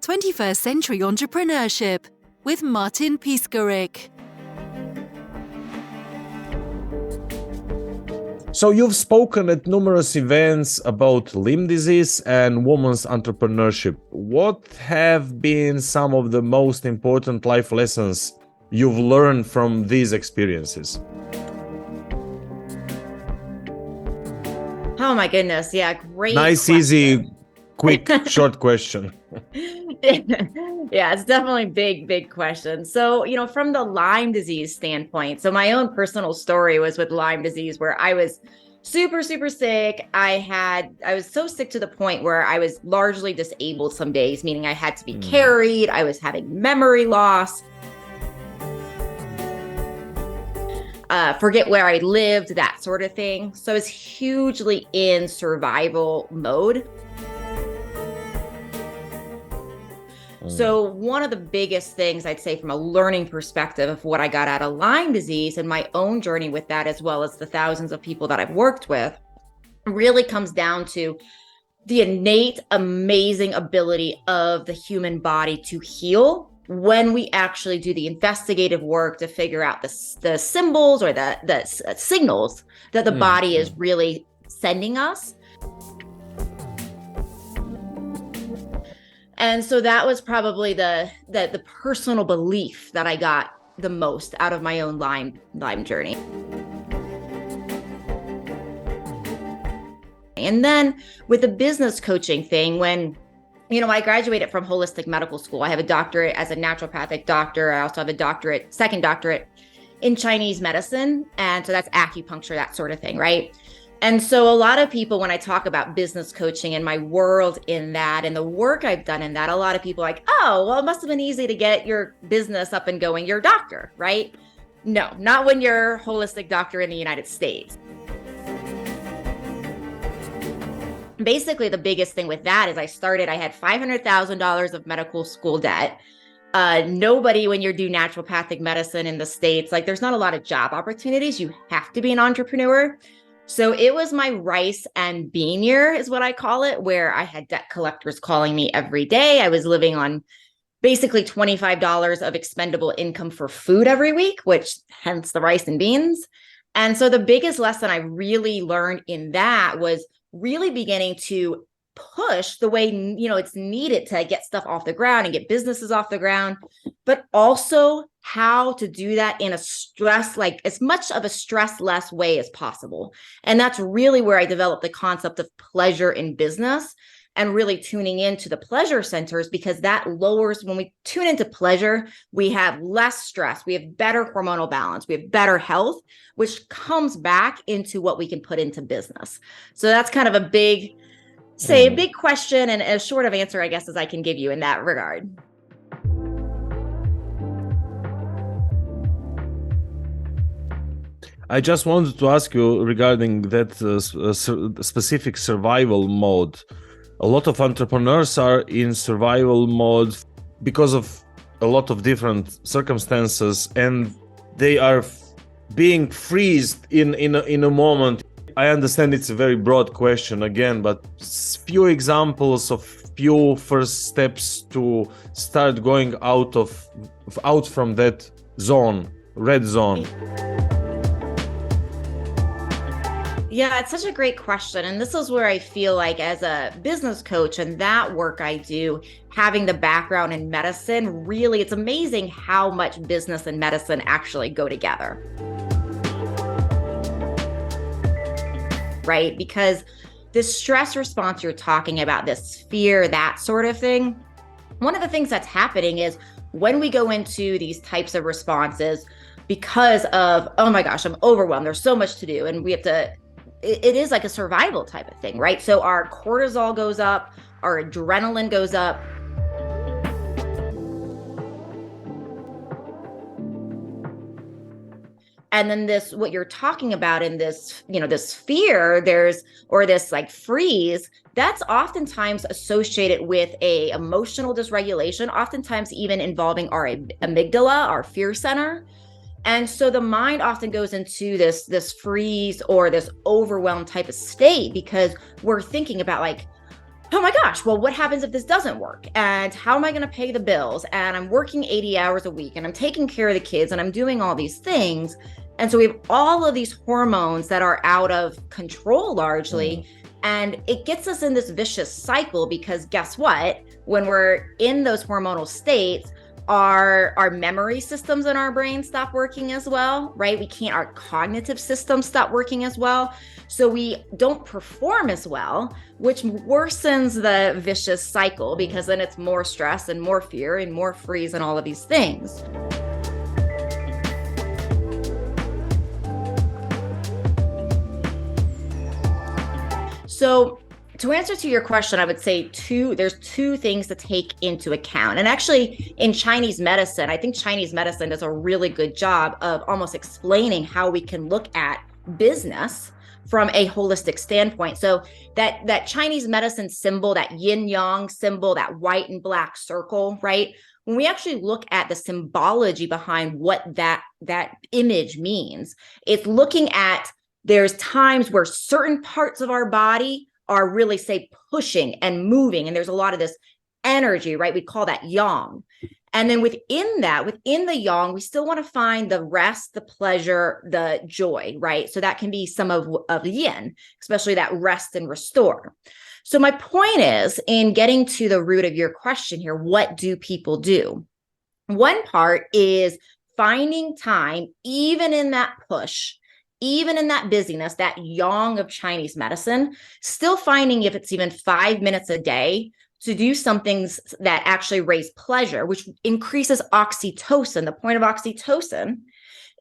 21st Century Entrepreneurship with Martin Piskarik. So you've spoken at numerous events about Lyme disease and women's entrepreneurship. What have been some of the most important life lessons you've learned from these experiences? Oh my goodness. Yeah. Great. Nice, question. easy, quick, short question. Yeah, it's definitely a big question. So, from the Lyme disease standpoint, so my own personal story was with Lyme disease where I was super, super sick. I was so sick to the point where I was largely disabled some days, meaning I had to be carried. I was having memory loss. Forget where I lived, that sort of thing. So I was hugely in survival mode. So one of the biggest things I'd say from a learning perspective of what I got out of Lyme disease and my own journey with that, as well as the thousands of people that I've worked with, really comes down to the innate, amazing ability of the human body to heal when we actually do the investigative work to figure out the symbols or the signals that the body is really sending us. And so that was probably the personal belief that I got the most out of my own Lyme journey. And then with the business coaching thing, when I graduated from holistic medical school. I have a doctorate as a naturopathic doctor. I also have a second doctorate in Chinese medicine. And so that's acupuncture, that sort of thing, right? And so a lot of people, when I talk about business coaching and my world in that and the work I've done in that, a lot of people are like, oh, well, it must have been easy to get your business up and going. You're a doctor, right? No, not when you're a holistic doctor in the United States. Basically, the biggest thing with that is I had $500,000 of medical school debt. Nobody, when you do naturopathic medicine in the States, there's not a lot of job opportunities. You have to be an entrepreneur. So it was my rice and bean year is what I call it, where I had debt collectors calling me every day. I was living on basically $25 of expendable income for food every week, which hence the rice and beans. And so the biggest lesson I really learned in that was really beginning to push the way, it's needed to get stuff off the ground and get businesses off the ground, but also how to do that in a as much of a stress-less way as possible. And that's really where I developed the concept of pleasure in business and really tuning into the pleasure centers, because that lowers, when we tune into pleasure, we have less stress, we have better hormonal balance, we have better health, which comes back into what we can put into business. So that's kind of a big question and as short of answer, I guess, as I can give you in that regard. I just wanted to ask you regarding that specific survival mode. A lot of entrepreneurs are in survival mode because of a lot of different circumstances, and they are being freezed in a moment. I understand it's a very broad question again, but few examples of few first steps to start going out from that zone, red zone. Yeah, it's such a great question. And this is where I feel like as a business coach and that work I do, having the background in medicine, really, it's amazing how much business and medicine actually go together. Right? Because this stress response you're talking about, this fear, that sort of thing, one of the things that's happening is when we go into these types of responses, because of, oh my gosh, I'm overwhelmed, there's so much to do, and we have to, it is like a survival type of thing, right? So our cortisol goes up, our adrenaline goes up. And then what you're talking about in this, this fear, this freeze, that's oftentimes associated with a emotional dysregulation, oftentimes even involving our amygdala, our fear center. And so the mind often goes into this freeze or this overwhelmed type of state because we're thinking about oh my gosh, well, what happens if this doesn't work? And how am I going to pay the bills? And I'm working 80 hours a week and I'm taking care of the kids and I'm doing all these things. And so we have all of these hormones that are out of control largely. And it gets us in this vicious cycle because guess what? When we're in those hormonal states, our memory systems in our brain stop working as well, right? Our cognitive systems stop working as well. So we don't perform as well, which worsens the vicious cycle because then it's more stress and more fear and more freeze and all of these things. So to answer to your question, I would say there's two things to take into account. And actually in Chinese medicine, I think Chinese medicine does a really good job of almost explaining how we can look at business from a holistic standpoint. So that Chinese medicine symbol, that yin yang symbol, that white and black circle, right? When we actually look at the symbology behind what that image means, it's looking at there's times where certain parts of our body are really, say, pushing and moving. And there's a lot of this energy, right? We call that yang. And then within the yang, we still want to find the rest, the pleasure, the joy, right? So that can be some of yin, especially that rest and restore. So my point is, in getting to the root of your question here, what do people do? One part is finding time, even in that push, even in that busyness, that yang of Chinese medicine, still finding if it's even 5 minutes a day to do some things that actually raise pleasure, which increases oxytocin. The point of oxytocin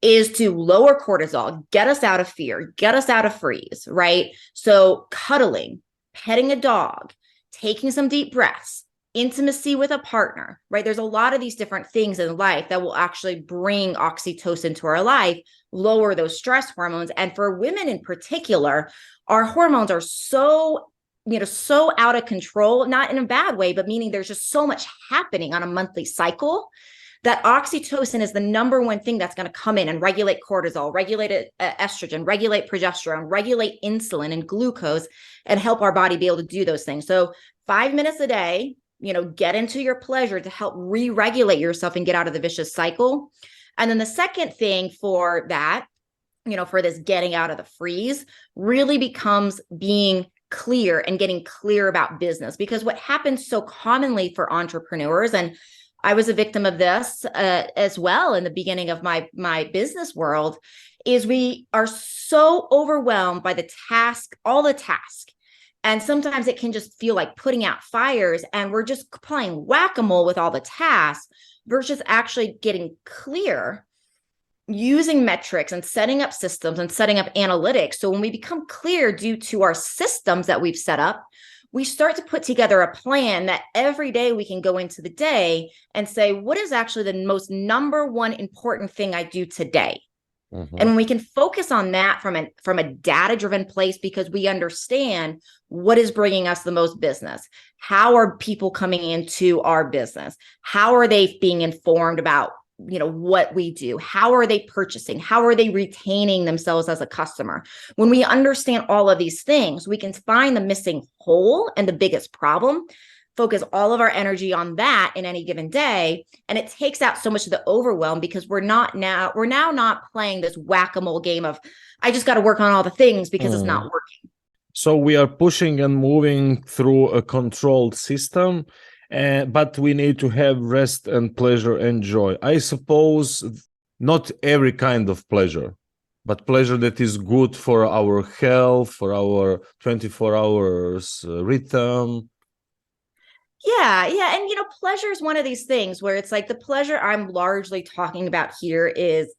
is to lower cortisol, get us out of fear, get us out of freeze, right? So cuddling, petting a dog, taking some deep breaths, intimacy with a partner, right? There's a lot of these different things in life that will actually bring oxytocin to our life, lower those stress hormones. And for women in particular, our hormones are so out of control, not in a bad way, but meaning there's just so much happening on a monthly cycle that oxytocin is the number one thing that's going to come in and regulate cortisol, regulate estrogen, regulate progesterone, regulate insulin and glucose, and help our body be able to do those things. So 5 minutes a day, get into your pleasure to help re-regulate yourself and get out of the vicious cycle. And then the second thing for that, for this getting out of the freeze, really becomes being clear and getting clear about business. Because what happens so commonly for entrepreneurs, and I was a victim of this as well in the beginning of my business world, is we are so overwhelmed by all the tasks. And sometimes it can just feel like putting out fires and we're just playing whack-a-mole with all the tasks versus actually getting clear, using metrics and setting up systems and setting up analytics. So when we become clear due to our systems that we've set up, we start to put together a plan that every day we can go into the day and say, what is actually the most number one important thing I do today? Mm-hmm. And when we can focus on that from a data-driven place, because we understand what is bringing us the most business. How are people coming into our business? How are they being informed about what we do? How are they purchasing? How are they retaining themselves as a customer? When we understand all of these things, we can find the missing hole and the biggest problem, focus all of our energy on that in any given day. And it takes out so much of the overwhelm because we're now not playing this whack-a-mole game of, I just got to work on all the things because it's not working. So we are pushing and moving through a controlled system, but we need to have rest and pleasure and joy. I suppose not every kind of pleasure, but pleasure that is good for our health, for our 24 hours rhythm. Yeah. And, pleasure is one of these things where it's like the pleasure I'm largely talking about here is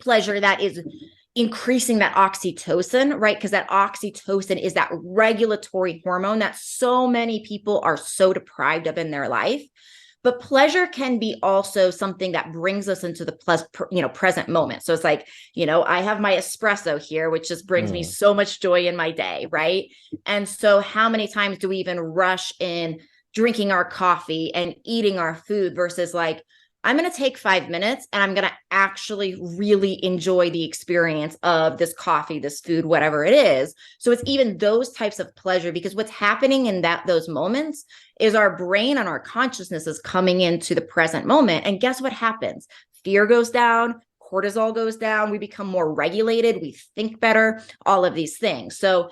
pleasure that is increasing that oxytocin, right? Because that oxytocin is that regulatory hormone that so many people are so deprived of in their life. But pleasure can be also something that brings us into the present moment. So it's like, I have my espresso here, which just brings me so much joy in my day, right? And so how many times do we even rush in drinking our coffee and eating our food versus like, I'm going to take 5 minutes and I'm going to actually really enjoy the experience of this coffee, this food, whatever it is. So it's even those types of pleasure, because what's happening in those moments is our brain and our consciousness is coming into the present moment. And guess what happens? Fear goes down, cortisol goes down, we become more regulated, we think better, all of these things. So,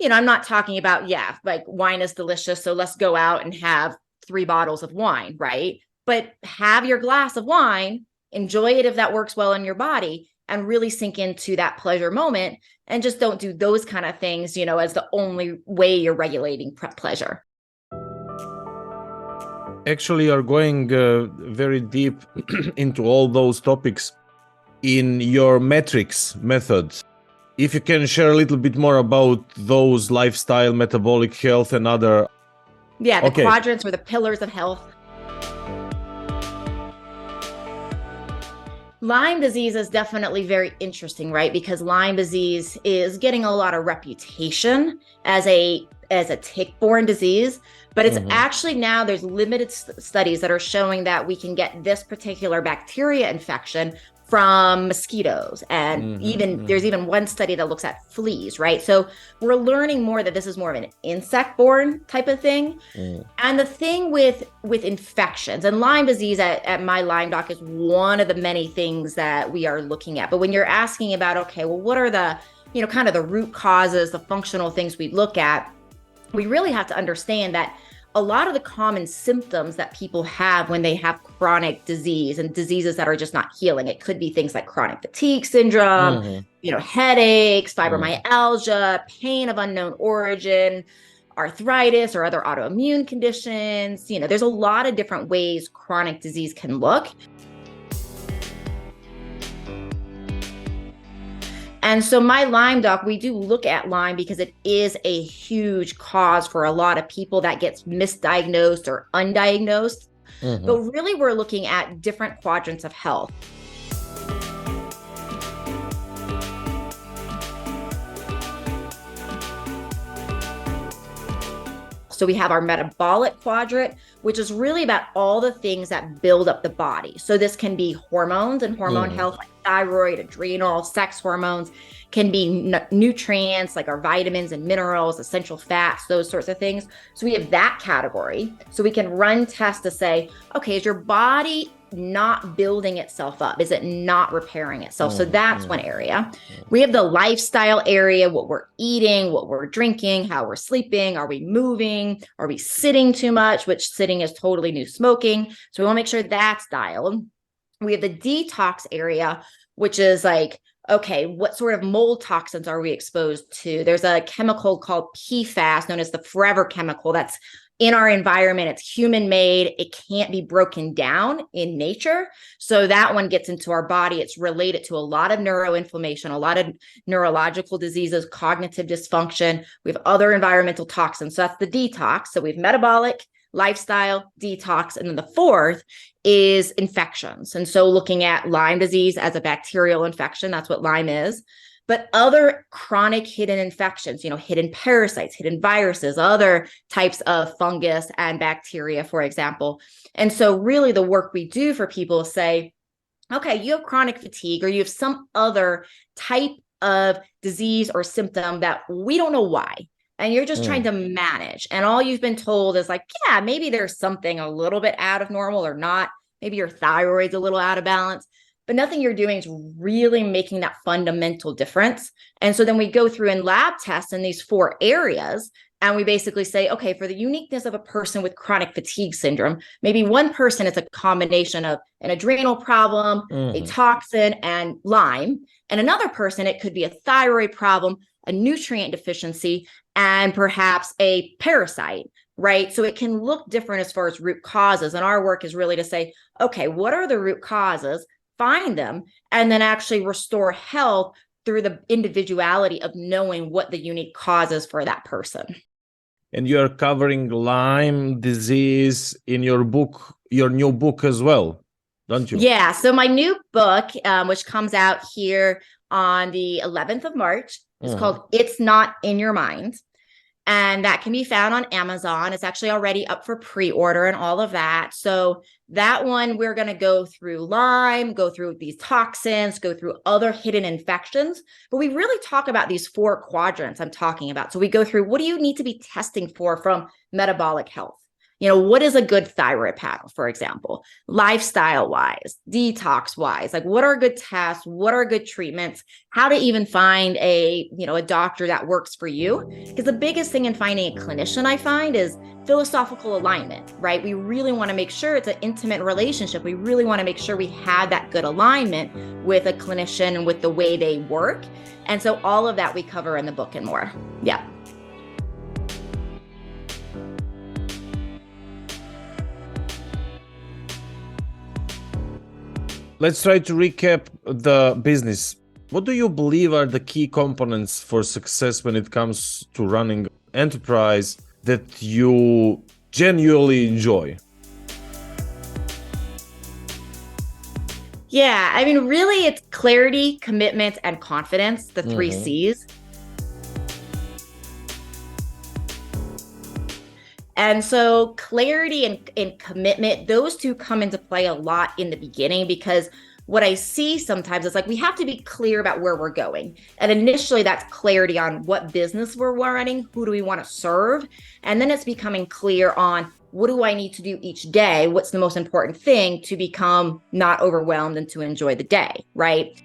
I'm not talking about, like wine is delicious, so let's go out and have 3 bottles of wine, right? But have your glass of wine, enjoy it if that works well in your body, and really sink into that pleasure moment, and just don't do those kind of things, as the only way you're regulating pleasure. Actually, you're going very deep into all those topics in your metrics method. If you can share a little bit more about those lifestyle, metabolic health, and other. Yeah, the quadrants or the pillars of health. Lyme disease is definitely very interesting, right? Because Lyme disease is getting a lot of reputation as a tick-borne disease, but it's actually now there's limited studies that are showing that we can get this particular bacteria infection from mosquitoes. And there's even one study that looks at fleas, right? So we're learning more that this is more of an insect-borne type of thing. And the thing with infections, and Lyme disease at my Lyme doc is one of the many things that we are looking at. But when you're asking about, okay, well, what are the, kind of the root causes, the functional things we look at, we really have to understand that a lot of the common symptoms that people have when they have chronic disease and diseases that are just not healing, it could be things like chronic fatigue syndrome, headaches, fibromyalgia, pain of unknown origin, arthritis or other autoimmune conditions. There's a lot of different ways chronic disease can look. And so my Lyme doc, we do look at Lyme because it is a huge cause for a lot of people that gets misdiagnosed or undiagnosed. But really, we're looking at different quadrants of health. So we have our metabolic quadrant, which is really about all the things that build up the body. So this can be hormones and hormone health, like thyroid, adrenal, sex hormones, can be nutrients like our vitamins and minerals, essential fats, those sorts of things. So we have that category. So we can run tests to say, okay, is your body not building itself up? Is it not repairing itself? So that's one area. We have the lifestyle area, what we're eating, what we're drinking, how we're sleeping, are we moving, are we sitting too much, which sitting is totally new smoking. So we want to make sure that's dialed. We have the detox area, which is like, okay, what sort of mold toxins are we exposed to? There's a chemical called PFAS, known as the forever chemical, that's in our environment. It's human made. It can't be broken down in nature. So that one gets into our body. It's related to a lot of neuroinflammation, a lot of neurological diseases, cognitive dysfunction. We have other environmental toxins. So that's the detox. So we have metabolic, lifestyle, detox. And then the fourth is infections. And so looking at Lyme disease as a bacterial infection, that's what Lyme is. But other chronic hidden infections, hidden parasites, hidden viruses, other types of fungus and bacteria, for example. And so really the work we do for people is say, okay, you have chronic fatigue or you have some other type of disease or symptom that we don't know why. And you're just trying to manage. And all you've been told is like, yeah, maybe there's something a little bit out of normal or not. Maybe your thyroid's a little out of balance. But nothing you're doing is really making that fundamental difference. And so then we go through and lab tests in these 4 areas. And we basically say, okay, for the uniqueness of a person with chronic fatigue syndrome, maybe one person it's a combination of an adrenal problem, a toxin, and Lyme. And another person, it could be a thyroid problem, a nutrient deficiency, and perhaps a parasite, right? So it can look different as far as root causes. And our work is really to say, okay, what are the root causes? Find them, and then actually restore health through the individuality of knowing what the unique cause is for that person. And you're covering Lyme disease in your book, your new book as well, don't you? Yeah. So my new book, which comes out here on the 11th of March, is called It's Not in Your Mind. And that can be found on Amazon. It's actually already up for pre-order and all of that. So that one, we're going to go through Lyme, go through these toxins, go through other hidden infections. But we really talk about these 4 quadrants I'm talking about. So we go through, what do you need to be testing for from metabolic health? What is a good thyroid panel, for example, lifestyle wise, detox wise, like what are good tests? What are good treatments? How to even find a doctor that works for you? Because the biggest thing in finding a clinician, I find, is philosophical alignment, right? We really want to make sure it's an intimate relationship. We really want to make sure we have that good alignment with a clinician and with the way they work. And so all of that we cover in the book and more. Yeah. Let's try to recap the business. What do you believe are the key components for success when it comes to running enterprise that you genuinely enjoy? Yeah, I mean, really, it's clarity, commitment, and confidence, the 3 C's. And so clarity and commitment, those 2 come into play a lot in the beginning, because what I see sometimes is like we have to be clear about where we're going. And initially that's clarity on what business we're running, who do we want to serve? And then it's becoming clear on what do I need to do each day? What's the most important thing to become not overwhelmed and to enjoy the day, right?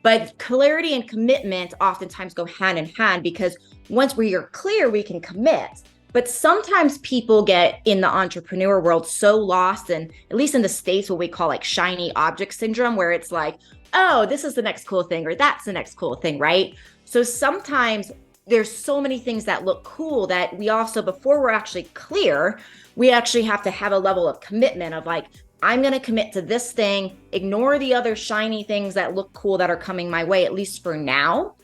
But clarity and commitment oftentimes go hand in hand, because once we are clear, we can commit. But sometimes people get in the entrepreneur world so lost, and at least in the States, what we call like shiny object syndrome, where it's like, oh, this is the next cool thing, or that's the next cool thing, right? So sometimes there's so many things that look cool that we also, before we're actually clear, we actually have to have a level of commitment of like, I'm going to commit to this thing, ignore the other shiny things that look cool that are coming my way, at least for now,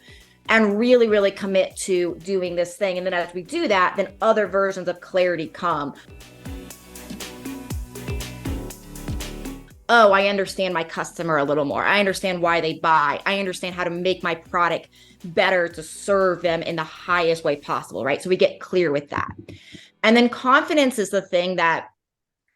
and really, really commit to doing this thing. And then as we do that, then other versions of clarity come. Oh, I understand my customer a little more. I understand why they buy. I understand how to make my product better to serve them in the highest way possible, right? So we get clear with that. And then confidence is the thing that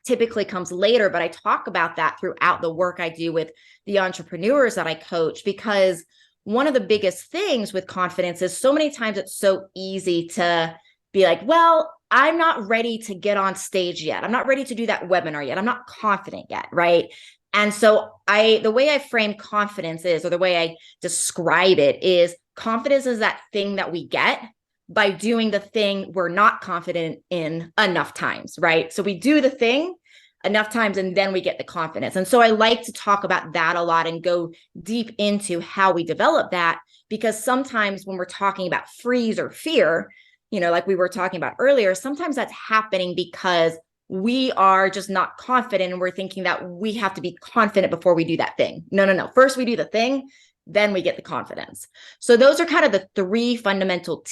typically comes later, but I talk about that throughout the work I do with the entrepreneurs that I coach, because one of the biggest things with confidence is so many times it's so easy to be like, well, I'm not ready to get on stage yet. I'm not ready to do that webinar yet. I'm not confident yet, right? And so the way I frame confidence is, or the way I describe it is, confidence is that thing that we get by doing the thing we're not confident in enough times, right? So we do the thing enough times and then we get the confidence. And so I like to talk about that a lot and go deep into how we develop that, because sometimes when we're talking about freeze or fear, like we were talking about earlier, sometimes that's happening because we are just not confident and we're thinking that we have to be confident before we do that thing. No. First we do the thing, then we get the confidence. So those are kind of the 3 fundamental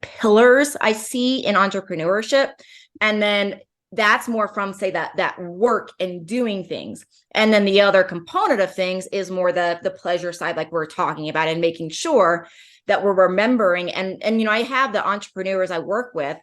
pillars I see in entrepreneurship. And then that's more from, say, that work and doing things. And then the other component of things is more the pleasure side, like we're talking about, and making sure that we're remembering. And I have the entrepreneurs I work with,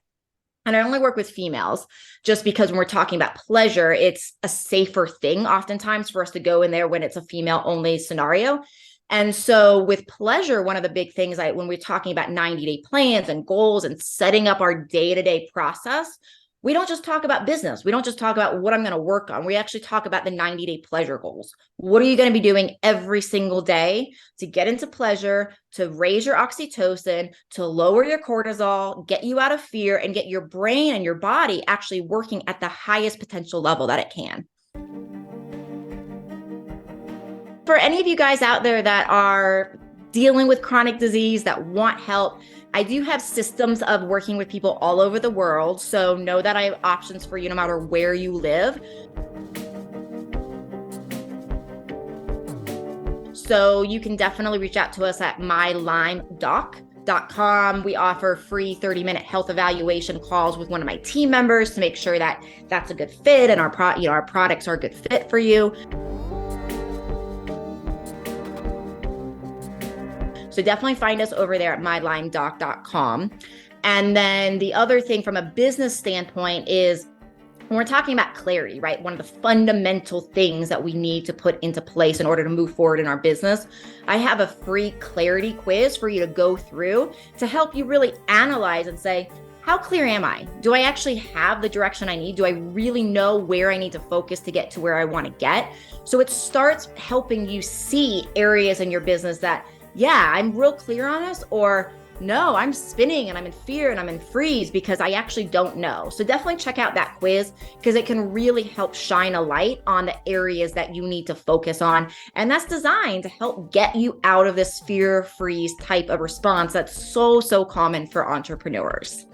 and I only work with females just because when we're talking about pleasure, it's a safer thing oftentimes for us to go in there when it's a female only scenario. And so with pleasure, one of the big things when we're talking about 90-day plans and goals and setting up our day-to-day process, we don't just talk about business. We don't just talk about what I'm going to work on. We actually talk about the 90-day pleasure goals. What are you going to be doing every single day to get into pleasure, to raise your oxytocin, to lower your cortisol, get you out of fear, and get your brain and your body actually working at the highest potential level that it can? For any of you guys out there that are dealing with chronic disease, that want help, I do have systems of working with people all over the world. So know that I have options for you no matter where you live. So you can definitely reach out to us at mylymedoc.com. We offer free 30-minute health evaluation calls with one of my team members to make sure that that's a good fit and our products are a good fit for you. So definitely find us over there at mylymedoc.com. And then the other thing from a business standpoint is when we're talking about clarity, right? One of the fundamental things that we need to put into place in order to move forward in our business, I have a free clarity quiz for you to go through to help you really analyze and say, how clear am I? Do I actually have the direction I need? Do I really know where I need to focus to get to where I want to get? So it starts helping you see areas in your business that, yeah, I'm real clear on this, or no, I'm spinning and I'm in fear and I'm in freeze because I actually don't know. So definitely check out that quiz because it can really help shine a light on the areas that you need to focus on. And that's designed to help get you out of this fear freeze type of response that's so common for entrepreneurs.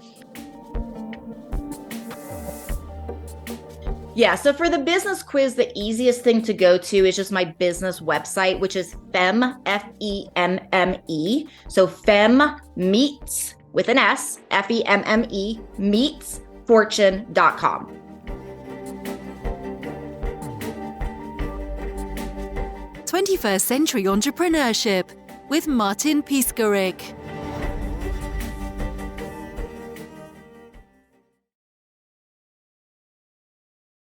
Yeah, so for the business quiz, the easiest thing to go to is just my business website, which is FEMME, F-E-M-M-E. So FEMME meets, with an S, F-E-M-M-E, meetsfortune.com. "21st Century Entrepreneurship" with Martin Piskarik.